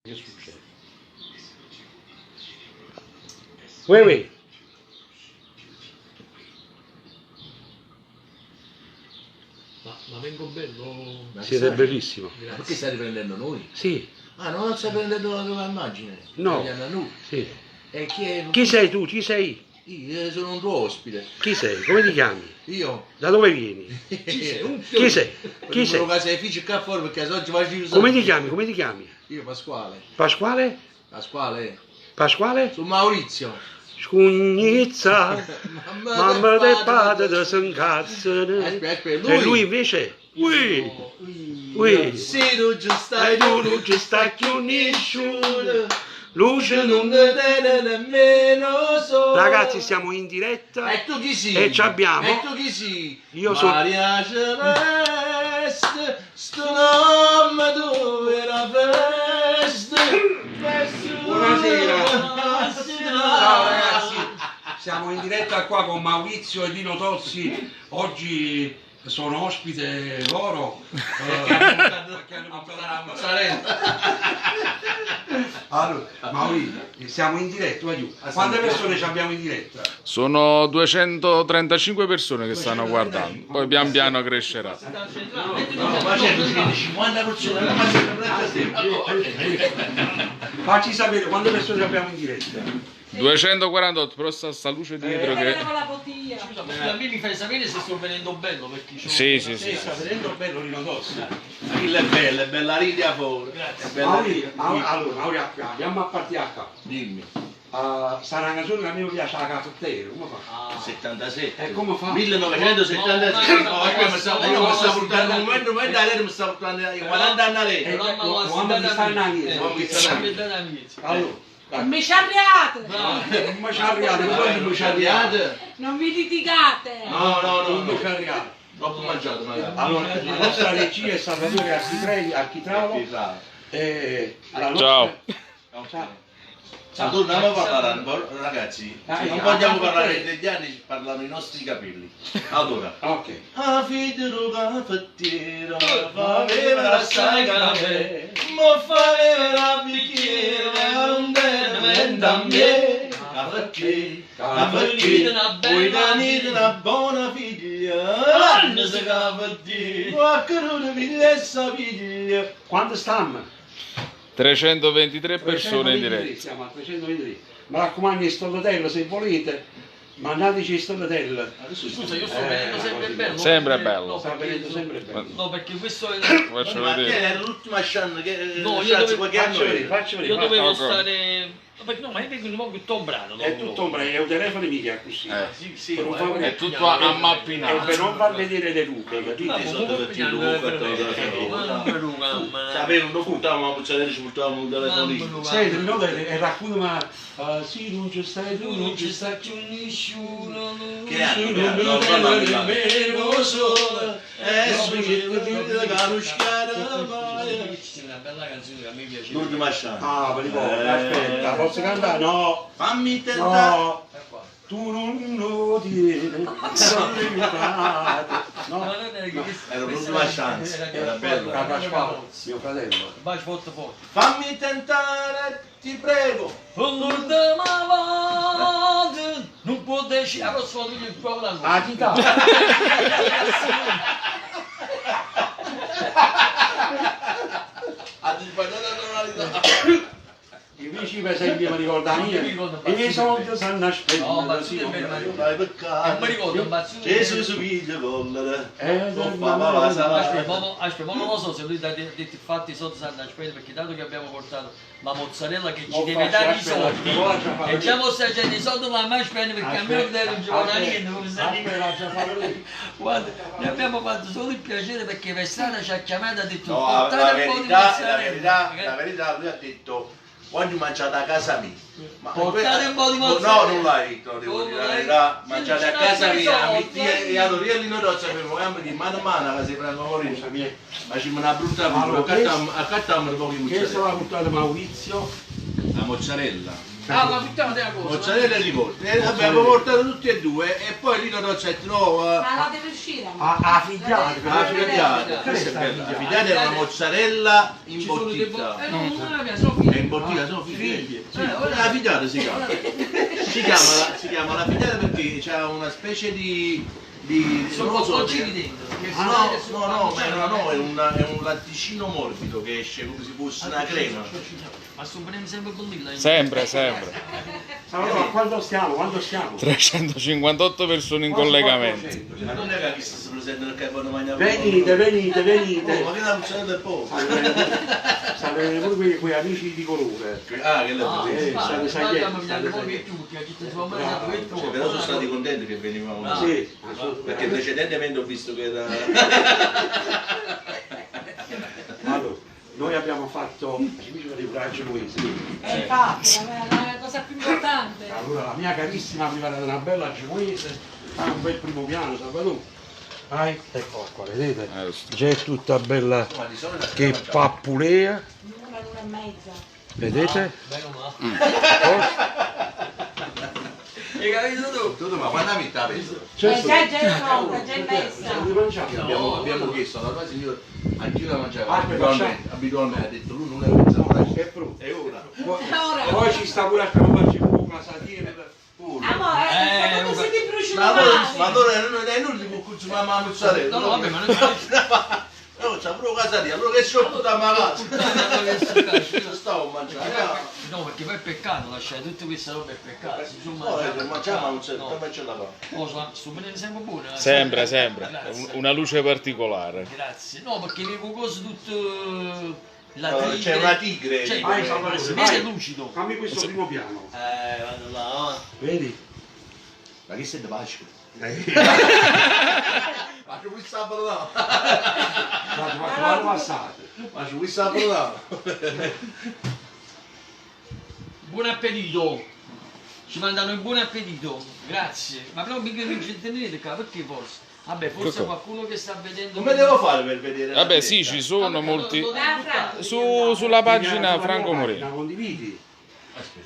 Che succede? Uè. Ma vengo bello. Siete bellissimo. Ma perché stai riprendendo noi? Sì. Ah, non stai prendendo la tua immagine? No. Nu. Sì. E chi è? Chi sei tu? Chi sei? Io sono un tuo ospite. Chi sei? Come ti chiami? Io? Da dove vieni? Chi sei? Chi sei? Chi sei? Che sei figlio qua fuori perché oggi faccio Come ti chiami? Come ti chiami? Io Pasquale. Pasquale? Pasquale? Pasquale? Sono Maurizio. Scugnizza, mamma del padre da si incazzano. Aspetta, E lui invece? Ui. Se non ci stai, Tu non ci sta più nessuno. Luce non non... te nemmeno so. Ragazzi, siamo in diretta. E tu chi sei? E ci abbiamo. E tu chi sei? Io sono... Maria Celeste, sto nome dove la festa. Buonasera. Ciao Ciao ragazzi, siamo in diretta qua con Maurizio e Lino Tozzi. Oggi sono ospite loro. Perché hanno portato la mozzarella. Allora, Maurizio, siamo in diretta, vai giù. Quante persone ci abbiamo in diretta? Sono 235 persone che stanno guardando, poi pian piano crescerà. No, ma c'è 50 Facci sapere quante persone abbiamo in diretta. 248, però sta luce dietro che... A me mi fai sapere se sto venendo bello perché c'ho... Sì. Sta vedendo bello Lino Tozzi. è bella ridia fuori. Allora, andiamo a partire a capo. Dimmi. Sarà una canzone che a me piace la caffettiera, come fa? 77. E come fa? 1977. No, io mi sta portando un momento, lei mi sta portando 40 anni a lei. Quando mi stanno allora, Non mi ci arriate! non ci arrivate, Non vi litigate! non ci arrivate. Troppo mangiato magari. Allora, la nostra regia è Salvatore Architravo. E la Ciao. Ciao. Torniamo a parlare, ragazzi. Non vogliamo parlare degli anni, parlano i nostri capelli. Allora. Ok. A fidero caffettiera, favela assai caffè, mo favela la bicchiera, non bene a me. Caffettiera, vuoi tenere una buona figlia, anni se caffettiera, qualcuno figlia e sa figlia. Quanto stanno? 323 persone in 323, diretta. siamo a 323. Mi raccomando, il stolatello, se volete, mandateci il stolatello. Scusa, io sto venendo sempre bello. Sempre bello. Sta venendo sempre bello. No, perché questo è... Faccio Ma che vedere. era l'ultima chance che No, io dovevo- qualche anno era. Faccio vedere. Io dovevo Ecco. stare... Perché no, ma io vengo tutto un brano. È tutto un brano, è un telefono mica così. Sì, Per non far- È tutto ammappinato. per non far vedere le rupe, capito? Sapevo, non puntavamo a mozzarella, ci portavamo un telefonino. Senti, no, e racconta ma sì, non ci stai tu, non ci sta più nessuno. Che anno? Non parlo nemmeno solo. Una bella canzone che a me piace. L'ultima chance. Ah, per aspetta, posso cantare? No, Fammi tentare. no, tu non lo tieni, sono limitato. No, Era l'ultima chance. Era bello. Pasquale, mio fratello. Vai forte forte. Fammi tentare, ti prego. L'ultima volta non può decidere. Allora suono io il povero. Ah, chitarra. Ha sbagliato la tonalità. I vicini per esempio mi ricordano io, i miei soldi sanno a No, spendere. ma sì, è vero, ma io... Dai Non mi peccato. ricordo un bazzone. Gesù si piglia collera. Aspetta, ma non lo so se lui ha detto infatti i soldi sanno a spendere perché dato che abbiamo portato la mozzarella che ci deve dare i soldi e già mo sta gente i soldi non la mai spendere perché a me non ci vuole niente come sta dicendo. Guarda, ne abbiamo fatto solo il piacere perché Vessana ci ha chiamato e ha detto No, la portate un po' di mozzarella. verità, lui ha detto quando mangiate a casa mia. Ma Portate un po' di No, mozzarella. non l'hai detto, devo Come dire la l'hai verità. detto? Mangiate a Ci casa sono i mia, soldi, e allora io lì non sapevo, di mano a mano che si prendono fuori. Ma ci me una brutta figura, accattammo pochi Questa mozzarella. l'ha portata Maurizio la mozzarella. Ah, la puttana della cosa. Mozzarella e ricotta. E abbiamo portato tutti e due e poi Lino Rozzetti no. Ma la deve uscire. A figliata. La figliata, questa è bella. La figliata è una mozzarella imbottita. Non la mia, sono È imbottita, sono figli. La figliata si chiama. Si chiama la figliata perché c'ha una specie di sono non lo so, bocconcini dentro. no, è un latticino morbido che esce come se fosse una crema. Ma sto prendendo sempre con lì. Sempre, sempre. Allora, quando stiamo? 358 persone in collegamento. Ma non è che si presenta perché quando mangiamo. Venite. Ma che la mozzarella è poco. Sapete pure quei amici di colore. Ah, che la però sono stati contenti che venivamo. Sì, Perché precedentemente ho visto che era. allora, noi abbiamo fatto di coraggio genuese. Infatti, la cosa più importante. Allora la mia carissima mi pare una bella genuese, fa un bel primo piano, Salvatore. Dai, eccola qua, vedete? Già è tutta bella che pappulea, L'una e mezza. vedete? Hai capito tu? Ma quando mi sta preso? Già è pronta, già è messa. Abbiamo chiesto alla base io anch'io la mangiavo Aspetta, abitualmente ha detto lui non è una È pronto. e ora Ora. Poi ci sta pure a farci un po' casatiere. Amore, come si ti bruci ma la allora non è inutile che consumare la mozzarella No, vabbè, ma non c'è. no c'ha pure casatiere allora che sciocco da magazza stavo mangiando No, perché poi è peccato, lasciare tutte queste robe è peccato. Si sono no mangiate. mangiamo la mozzarella come ce la fa Oh, sto venendo sempre buono. Sempre, sempre. Grazie. Una luce particolare. Grazie. No, perché avevo cose tutto. La tigre. c'è una tigre Cioè, Vai, si Salvatore, vede vai. lucido. Fammi questo primo piano. Vado là. Vedi? ma che siete Vasco? Ma Ma qui sabato là quando passate? ma qui sabato là Buon appetito. Ci mandano il buon appetito. Grazie. Ma però mica non ci tenete qua, perché forse? Vabbè, forse qualcuno che sta vedendo. come devo fare per vedere la Vabbè, diretta? sì, ci sono molti. Franco. Sulla pagina Franco La Moreno. condividi?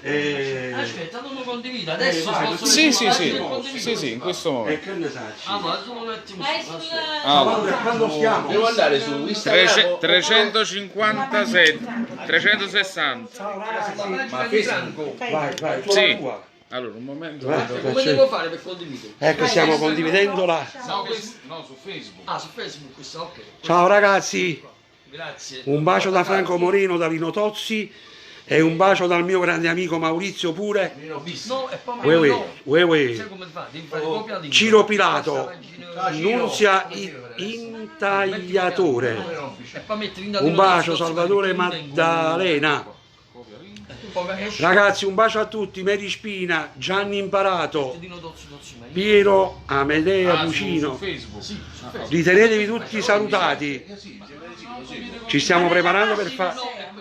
Aspetta, non lo condivido. Adesso vai, posso Sì, vedere sì, la sì. pagina e condivido. Sì, sì, in questo E momento. che ne sai? Allora, solo un attimo. Vai sul... Allora, quando stiamo? devo andare su Instagram 357, 360. Ciao ragazzi. Ma Facebook. Vai, Sì. tua. Allora, un momento. Come devo fare per condividere? Ecco, stiamo condividendola. No, su Facebook. Ah, su Facebook questo, ok. Ciao ragazzi, Grazie. un bacio da Franco Moreno, da Lino Tozzi e un bacio dal mio grande amico Maurizio pure. No, e poi Uè, uè, no. uè, uè. Sai come fa? Devi fare copia lì. Ciro Pilato, Pagina- Nunzia Intagliatore. E poi metti in Un bacio Salvatore Maddalena. Ragazzi, un bacio a tutti, Mary Spina, Gianni Imparato, Piero Amedea Pucino. Facebook. Ritenetevi tutti salutati. Ci stiamo preparando per fare.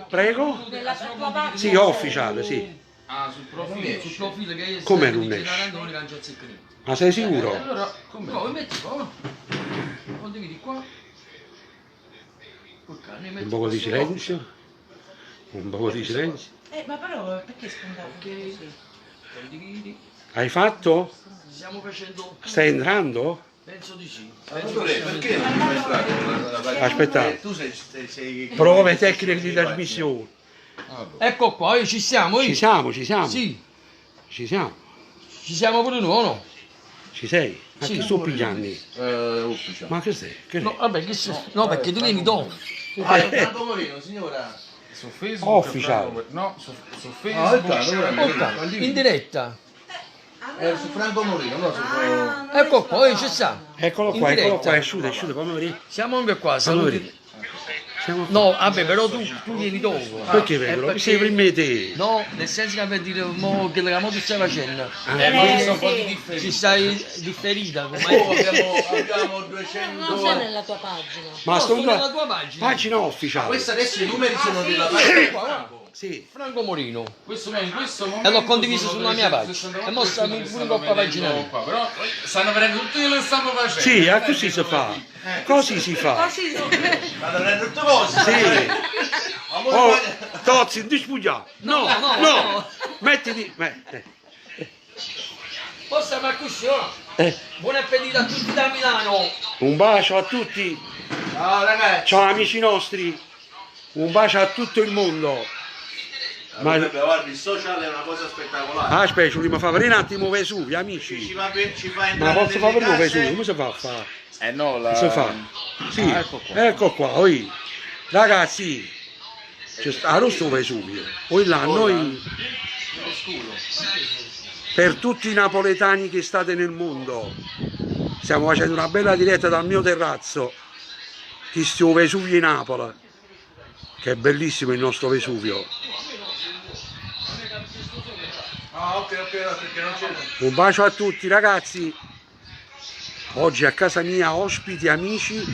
Prego? Nella tua pagina. Sì, officiale, sì. Ah, sul profilo. Sul profilo che Come stai non esce? dichiarando, non cangia il segreto. Ma sei sicuro? Allora, come? No, metti qua. Condividi qua. Un poco di silenzio. Un poco di silenzio. Ma però perché spuntato? Ok. Condividi. Hai fatto? Stiamo facendo. Stai entrando? Penso di sì. perché non mi fai entrare la pagina? Aspettate. Tu sei Prove tecniche di trasmissione. Ecco qua, ci siamo. Ci siamo, ci siamo. Sì, Ci siamo. ci siamo pure noi, no? Ci sei? Ma Sì. che sto pigliando? ufficiale Ma che sei? Che No, vabbè, no, perché tu vieni dopo. Franco Moreno signora Su Facebook. Ufficiale. No, su il Facebook. canale, In diretta. su Franco Moreno no su Ecco qua, ci sta. Eccolo In qua, eccolo diretta. qua, asciuga, fammi vedere. Siamo anche qua, Fammi saluti. vedere. Siamo qua. No, vabbè, però tu vieni dopo. Perché È vengono? perché- Sei prima di te. No, nel senso che per dire mo che la moto stai facendo. Sì. Ci stai differita. Come abbiamo 200 Non c'è nella tua pagina. Ma No, sto sono nella tua pagina. pagina ufficiale. questa adesso i numeri sono della pagina Qua, Sì. Franco Morino. Questo in questo momento E l'ho condiviso sono sulla mia pagina. 364 E mo sta persone che pure stanno coppa pagina vedendo qua, però stanno vedendo tutto quello che stiamo facendo. Sì, così si fa. Così si fa. Così sono. Vado a prendere tutte cose. Sì. Amore, Oh, Tozzi, non ti spugliare. No, no, no. no. Mettiti. Poi stiamo a cuscio. Buon appetito a tutti da Milano. Un bacio a tutti. ciao ragazzi. Ciao amici nostri. Un bacio a tutto il mondo. Ma Guarda, il social è una cosa spettacolare. aspetta, ci dobbiamo fare vedere un attimo Vesuvio, amici. Ci fa entrare Ma posso fare nelle vedere case. Vesuvio? Come si fa a fare? No, Come si fa? Sì, ecco qua, oi. Ragazzi, c'è sta rosso Vesuvio. Poi là, noi, per tutti i napoletani che state nel mondo, stiamo facendo una bella diretta dal mio terrazzo, di sto Vesuvio in Napoli, che è bellissimo il nostro Vesuvio. Ah, ok, perché non c'è. Un bacio a tutti ragazzi. Oggi a casa mia ospiti amici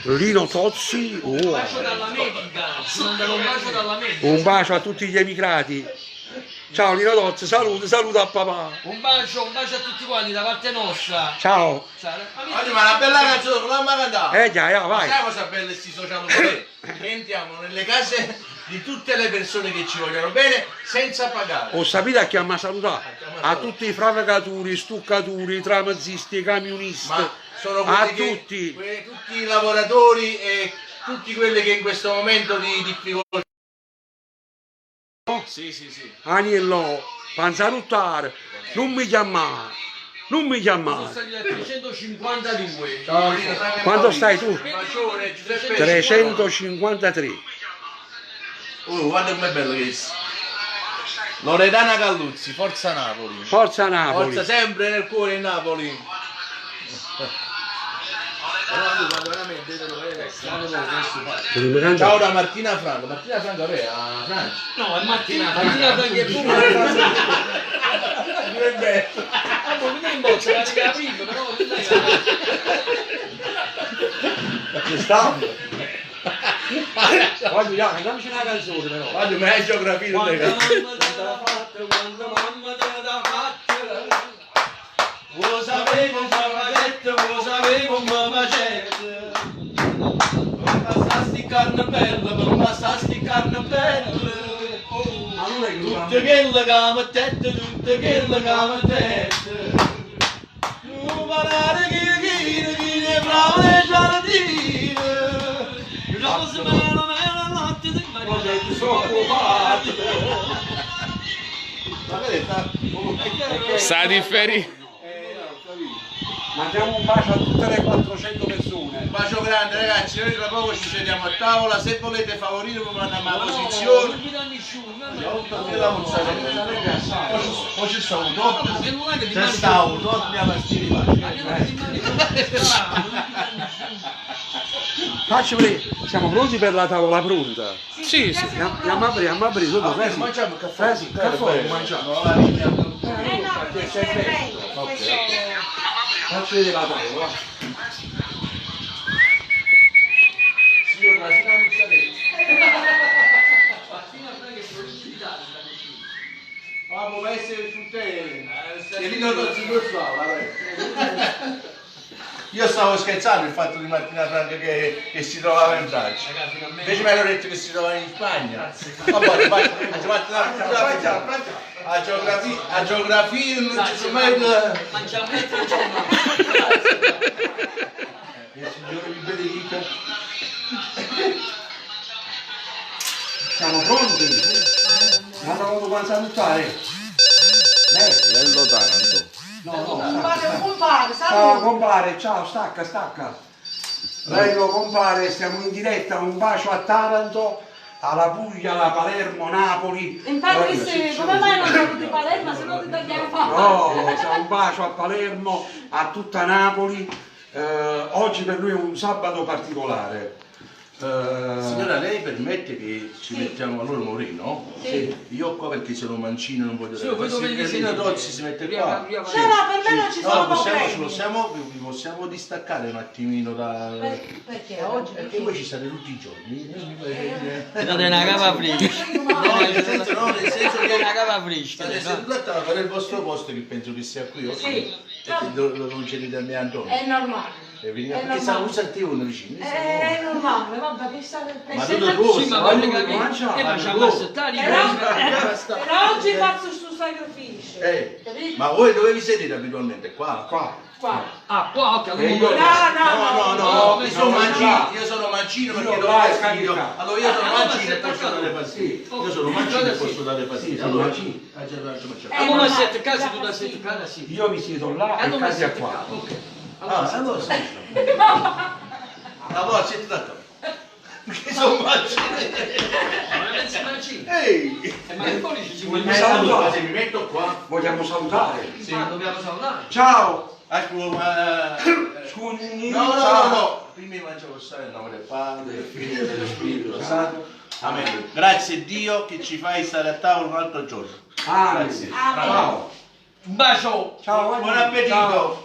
Lino Tozzi. Un bacio dall'America. Ci mandano un bacio dall'America. Un bacio a tutti gli emigrati. Ciao Lino Tozzi, saluta a papà. Un bacio a tutti quanti da parte nostra. Ciao. Oggi ma una bella canzone, non l'abbiamo cantata. Già, vai. Sai cosa bella sti social media? Che entriamo nelle case di tutte le persone che ci vogliono bene senza pagare. Ho sapito a chi mi ha salutato? A tutti i fravagatori, stuccatori, tramezzisti, camionisti. Ma sono A quelli che, tutti. tutti i lavoratori e tutti quelli che in questo momento di difficoltà. Sì, sì, sì. Agnello, panzaruttare, non mi chiamare. Non mi Sono chiamare. stati a 352. Quando stai tu? Bacione, Giuseppe. 353. Guarda com'è bello che è. Loredana Galluzzi, Forza Napoli. Forza Napoli. Forza sempre nel cuore in Napoli. Ciao da Martina Franco. Martina Franco è a Francia. No, è Martina Franchi e pure. Ah, poi mi in boccia, la riga prima, però Ci sta? Voglio, cantiamoci una canzone però. Guarda, ma è geografia non è quando mamma te l'ha fatta, quando mamma te l'ha fatta. Lo sapevo mamma detto, lo sapevo mamma certo. Passasti carne bella, passasti carne bella. Ma non è che Tutto quello che mi detto, tutto quello che mi detto. Tu parlare chi ne bravo nei giardini. Rosa mela, mela, latte di Maria. Ma vedete, Sta differendo. Mandiamo un bacio a tutte le 400 persone. un bacio grande ragazzi, noi tra poco ci sediamo a tavola, se volete favorire come andiamo alla posizione. Non mi dà nessuno. Poi ci sta un top, Se non è che ti c'è mandi sta un top di avanzini Facci vedere, siamo pronti per la tavola pronta. Sì, sì. Andiamo a aprire tutto. mangiamo il caffè, sì, caffè, mangiamo. no, la linea. No, perché c'è bello. Questo. Facci vedere la tavola. Signor Brasile, non sapete. Ah, può essere su te. Che lì non si può fare. Io stavo scherzando il fatto di Martina Franca che si trovava in Francia. Invece mi hanno detto che si trovava in Spagna. A geografia non ci sono mai. Mangiamo metro giorno. Il Signore vi benedica. Siamo pronti? Non avevo quanto salutare. Bello Taranto. Compare, Ciao saluto. compare, ciao, stacca. Bello compare, stiamo in diretta, un bacio a Taranto, alla Puglia, alla Palermo, Napoli. Infatti, Guarda, se, come mai non sono di Palermo, se no ti tagliamo fuori. No, un bacio a Palermo, a tutta Napoli. Oggi per noi è un sabato particolare. Signora, lei permette che ci mettiamo allora Moreno? Sì. Io qua perché sono mancino non voglio Sì, voi dove vi il siete? Rozzi si mette qua. No, no, per me non ci sono No, problemi. vi possiamo distaccare un attimino da... Perché oggi? Perché voi ci state tutti i giorni. Date una cava fresca. No, nel senso che Una cava fresca. state seduti a fare il vostro posto che penso che sia qui. Sì. Lo concedete a me Antonio. È normale. Perché siamo un saltione vicino. È normale, vabbè, che state Ma tutto tuo, Sì, ma voglio capire. Ma c'ha massettari. Però oggi faccio sto sacrificio. Capito? Ma voi dove vi sedete abitualmente? Qua? Qua. Qua. Ah, qua, ok. No, io sono mancino perché Io do là, fastidio. scarica. Allora io sono Allora, mancino e se posso attaccato. dare fastidio. Io sono mancino e posso dare fastidio. sono Allora, mancino. Allora siete casi, tu da siete casa, sì. Io mi siedo là e Allora casi a siete qua. casa, ok. allora sì. Allora siete d'accordo. Che sono mancino. Ehi! Ma che poi ci Mi vuole saluto. Se mi metto qua. Vogliamo salutare. Sì, ma dobbiamo salutare. Ciao. Ma... Scusi. No. Prima mangiamo il nome del Padre, del Figlio e dello Spirito Santo. Amen. Grazie Dio che ci fai stare a tavola un altro giorno. Ah, Grazie. ciao. Un bacio. Ciao. Buon appetito.